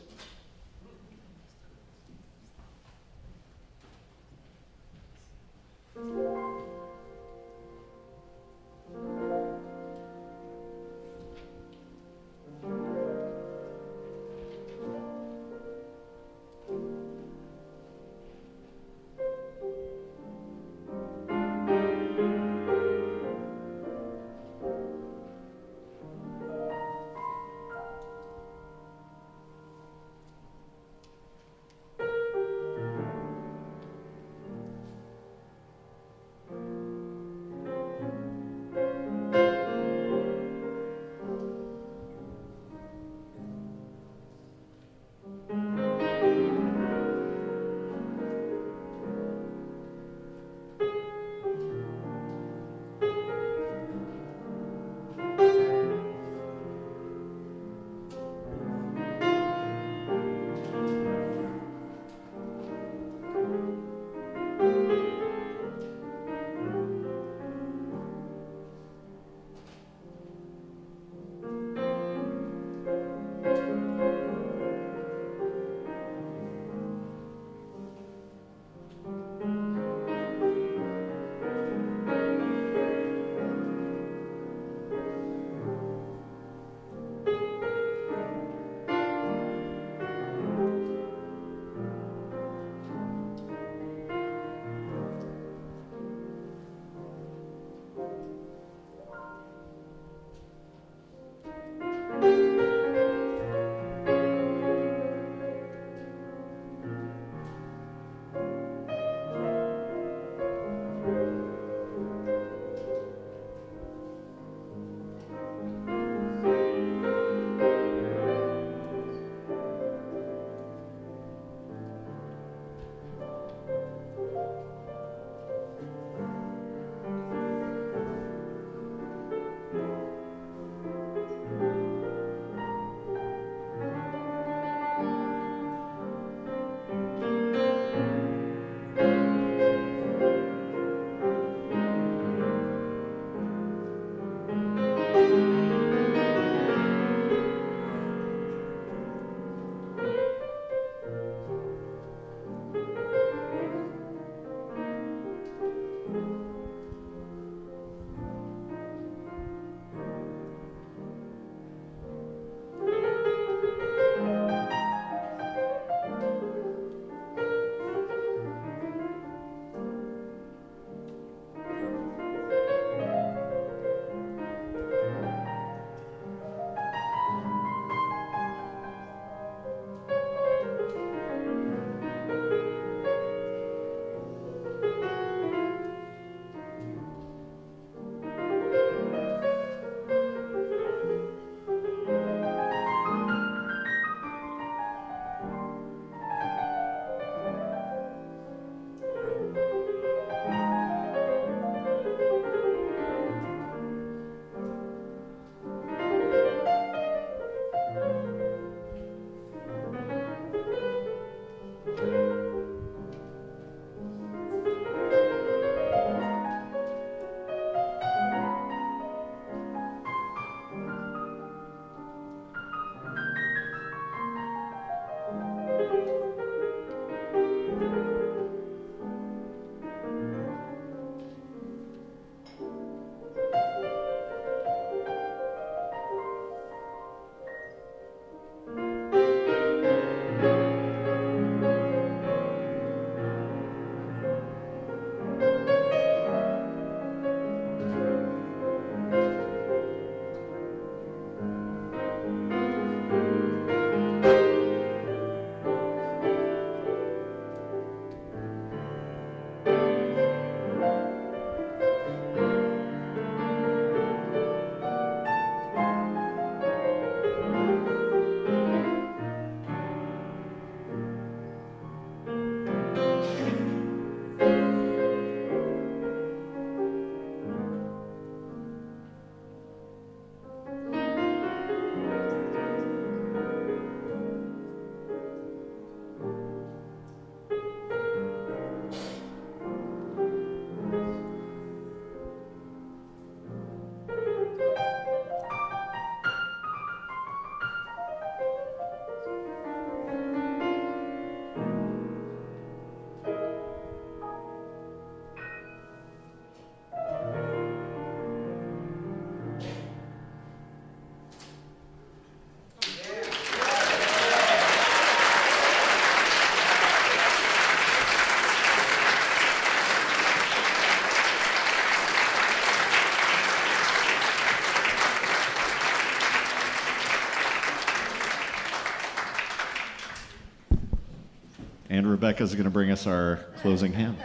Becca's going to bring us our closing hymn.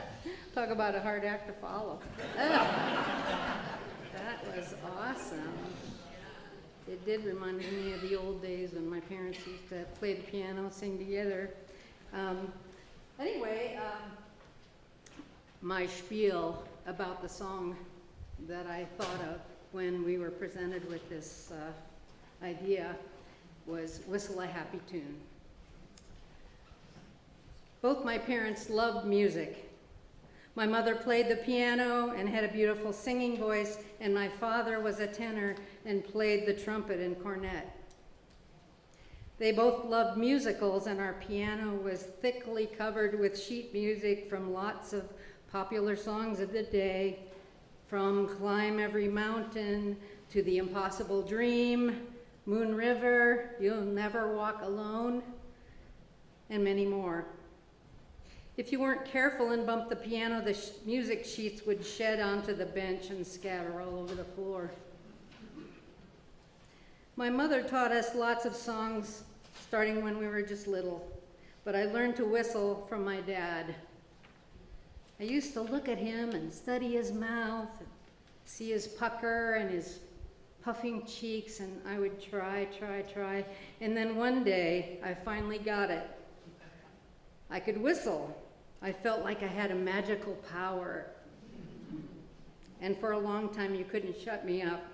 Talk about a hard act to follow. That was awesome. It did remind me of the old days when my parents used to play the piano, sing together. Anyway, my spiel about the song that I thought of when we were presented with this idea was Whistle a Happy Tune. Both my parents loved music. My mother played the piano and had a beautiful singing voice, and my father was a tenor and played the trumpet and cornet. They both loved musicals, and our piano was thickly covered with sheet music from lots of popular songs of the day, from Climb Every Mountain to The Impossible Dream, Moon River, You'll Never Walk Alone, and many more. If you weren't careful and bumped the piano, the music sheets would shed onto the bench and scatter all over the floor. My mother taught us lots of songs starting when we were just little, but I learned to whistle from my dad. I used to look at him and study his mouth, and see his pucker and his puffing cheeks, and I would try, and then one day I finally got it. I could whistle. I felt like I had a magical power. And for a long time, you couldn't shut me up.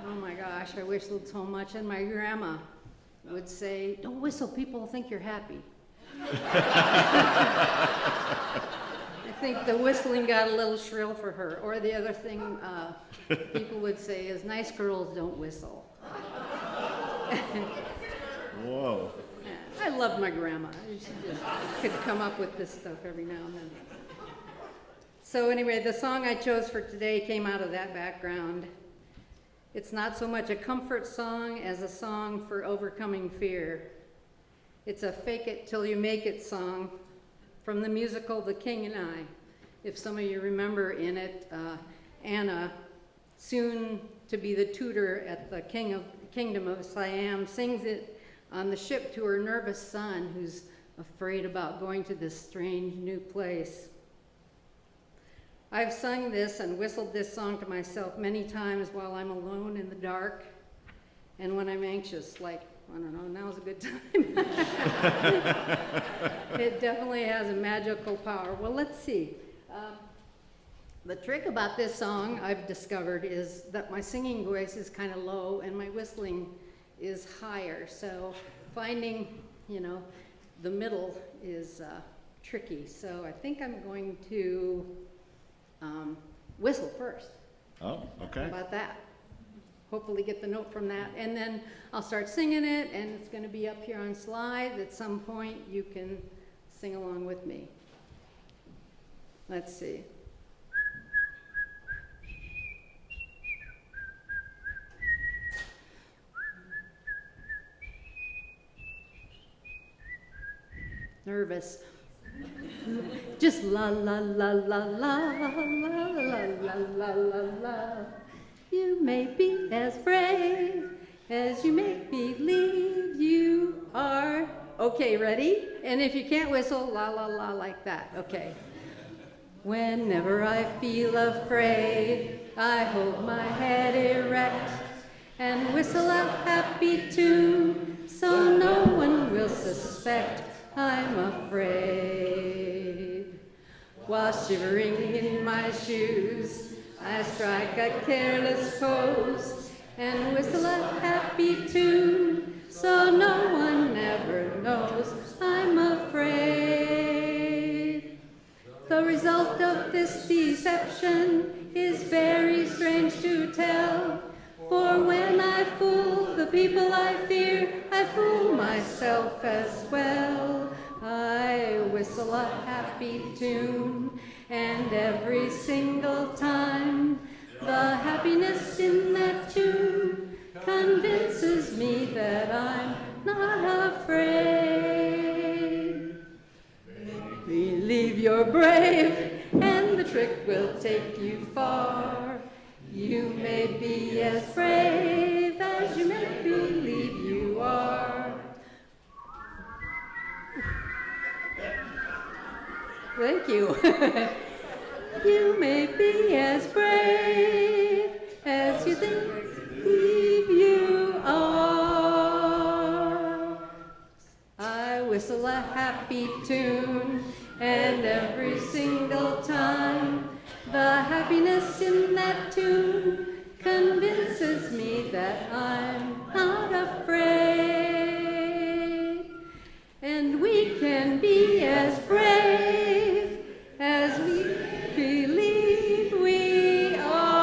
Oh my gosh, I whistled so much, and my grandma would say, "Don't whistle, people will think you're happy." I think the whistling got a little shrill for her. Or the other thing people would say is, "Nice girls don't whistle." Whoa. I loved my grandma. She just could come up with this stuff every now and then. So anyway, the song I chose for today came out of that background. It's not so much a comfort song as a song for overcoming fear. It's a fake it till you make it song from the musical The King and I. If some of you remember in it, Anna, soon to be the tutor at the Kingdom of Siam, sings it on the ship to her nervous son who's afraid about going to this strange new place. I've sung this and whistled this song to myself many times while I'm alone in the dark and when I'm anxious, like, I don't know, now's a good time. It definitely has a magical power. Well, let's see. The trick about this song I've discovered is that my singing voice is kind of low and my whistling is higher. So finding, the middle is tricky. So I think I'm going to whistle first. Oh, okay. How about that? Hopefully get the note from that. And then I'll start singing it, and it's going to be up here on slide. At some point, you can sing along with me. Let's see. Nervous. Just la la la la la la la la la la la. You may be as brave as you make believe you are. Okay, ready? And if you can't whistle, la la la like that. Okay. Whenever I feel afraid, I hold my head erect and whistle a happy tune so no one will suspect I'm afraid. While shivering in my shoes, I strike a careless pose and whistle a happy tune so no one ever knows I'm afraid. The result of this deception is very strange to tell, for when I fool the people I fear, I fool myself as well. I whistle a happy tune, and every single time, the happiness in that tune convinces me that I'm not afraid. Believe you're brave, and the trick will take you far. You may be as brave as you make believe you are. Thank you. You may be as brave as you think you are. I whistle a happy tune, and every single time the happiness in that tune convinces me that I'm not afraid. And we can be as brave as we believe we are.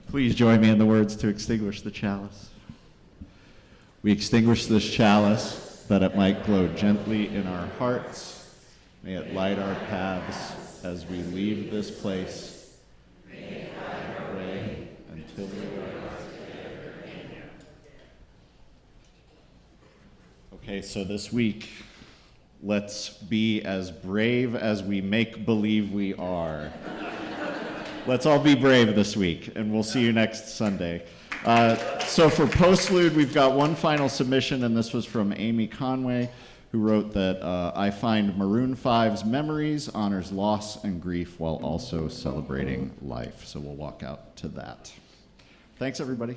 Please join me in the words to extinguish the chalice. We extinguish this chalice that it might glow gently in our hearts. May it light our paths as we leave this place. May it guide our way until we are together. Okay, so this week, let's be as brave as we make believe we are. Let's all be brave this week, and we'll see you next Sunday. So for Postlude, we've got one final submission, and this was from Amy Conway, who wrote that I find Maroon 5's Memories honors loss and grief while also celebrating life. So we'll walk out to that. Thanks, everybody.